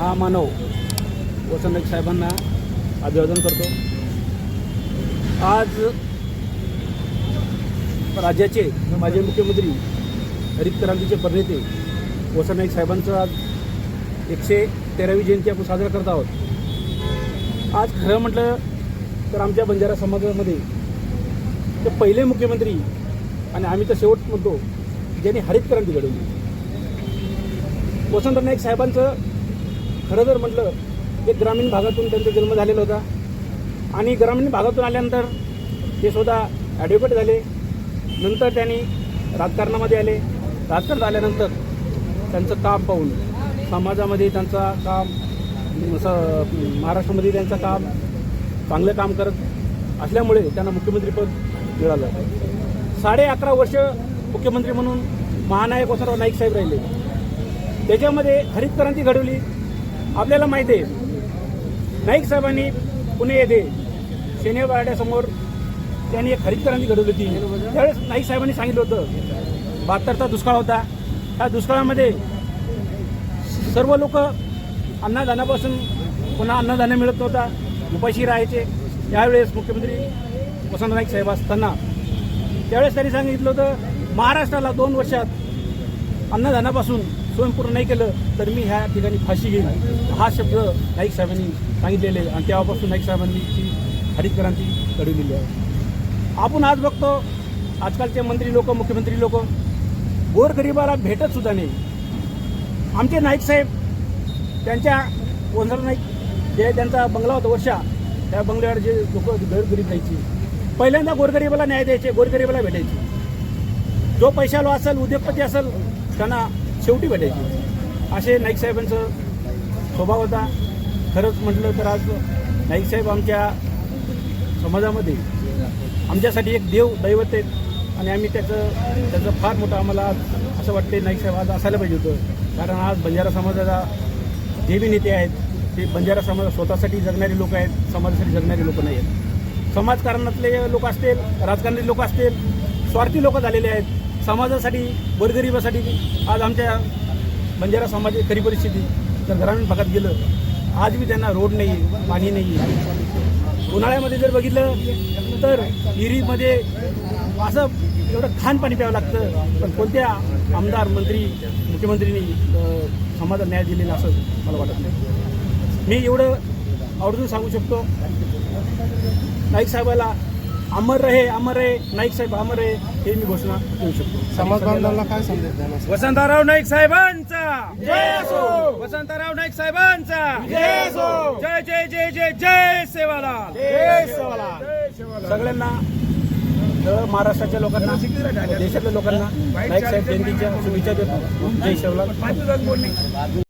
महामानव वसंत नाईक साहेबांना अभिवादन करतो। आज राज्याचे माजी मुख्यमंत्री हरित क्रांतीचे प्रणेते वसंत नाईक साहेबांचं आज 113वी जयंती आपण साजरा करत आहोत। आज खरं म्हटलं तर आमच्या बंजारा समाजामध्ये ते पहिले मुख्यमंत्री आणि आम्ही तर शेवट म्हणतो ज्यांनी हरित क्रांती घडवली। वसंत नाईक साहेबांचं खरं जर म्हटलं ते ग्रामीण भागातून त्यांचा जन्म झालेला होता आणि ग्रामीण भागातून आल्यानंतर ते स्वतः ॲडव्होकेट झाले। नंतर त्यांनी राजकारणामध्ये आले। राजकारणात आल्यानंतर त्यांचं काम पाहून समाजामध्ये त्यांचा काम महाराष्ट्रामध्ये त्यांचं काम चांगलं काम करत असल्यामुळे त्यांना मुख्यमंत्रीपद मिळालं। 11.5 वर्ष मुख्यमंत्री म्हणून महानायक वसंतराव नाईक साहेब राहिले। त्याच्यामध्ये हरित क्रांती घडवली। आपल्याला माहिती आहे नाईक साहेबांनी पुणे येथे सेनेवाड्यासमोर त्यांनी एक हरित क्रांती घडवली होती। त्यावेळेस नाईक साहेबांनी सांगितलं होतं 72चा दुष्काळ होता। त्या दुष्काळामध्ये सर्व लोक अन्नदानापासून पुन्हा अन्नधान्य मिळत नव्हता, उपाशी राहायचे। त्यावेळेस मुख्यमंत्री वसंत नाईक साहेब असताना त्यावेळेस त्यांनी सांगितलं होतं महाराष्ट्राला 2 वर्षात अन्नधान्यापासून स्वयंपूर्ण नाही केलं तर मी ह्या ठिकाणी फाशी घेईन, हा शब्द नाईक साहेबांनी सांगितलेले आणि तेव्हापासून नाईक साहेबांनी ती हरित क्रांती घडवलेली आहे। आपण आज बघतो आजकालचे मंत्री लोक मुख्यमंत्री लोक गोरगरिबाला भेटत सुद्धा नाही। आमचे नाईक साहेब त्यांच्या वसंत नाईक जे त्यांचा बंगला होता वर्षा, त्या बंगल्यावर जे लोक गरीब राहायची पहिल्यांदा गोरगरिबाला न्याय द्यायचे, गोरगरिबाला भेटायचे। जो पैशाला असेल उद्योगपती असेल त्यांना शेवटी भेटायचे। असे नाईक साहेबांचं स्वभाव होता। खरंच म्हटलं तर आज नाईक साहेब आमच्या समाजामध्ये आमच्यासाठी एक देव दैवत आहेत आणि आम्ही त्याचं फार मोठं आम्हाला असं वाटते नाईक साहेब आज असायला पाहिजे होतं। कारण आज बंजारा समाजाला जे बी नेते आहेत ते बंजारा समाज स्वतःसाठी जगणारे लोक आहेत, समाजासाठी जगणारे लोक नाही आहेत। समाजकारणातले लोक असतील, राजकारणातले लोक असतील, स्वार्थी लोक झालेले आहेत। समाजासाठी गोरगरिबासाठी आज आमच्या बंजारा समाजाची खरी परिस्थिती जर ग्रामीण भागात गेलं आज बी त्यांना रोड नाही, पाणी नाही। उन्हाळ्यामध्ये जर बघितलं तर विहिरीमध्ये असं एवढं घाण पाणी प्यावं लागतं, पण कोणत्या आमदार मंत्री मुख्यमंत्र्यांनी समाजाला न्याय दिलेला असं मला वाटत नाही। मी एवढं आवर्जून सांगू शकतो नाईक साहेबाला अमर रहे नाईक साहेब अमर रहे हे मी घोषणा देऊ शकतो। समाज बांधवांना काय संदेश देणार? वसंतराव नाईक साहेबांचा जय असो, वसंतराव नाईक साहेबांचा जय असो, जय जय जय जय जय सेवालाल, जय सेवालाल। सगळ्यांना महाराष्ट्राच्या लोकांना देशातल्या लोकांना नाईक साहेब जयंतीच्या शुभेच्छा देतो। जय सेवालाल।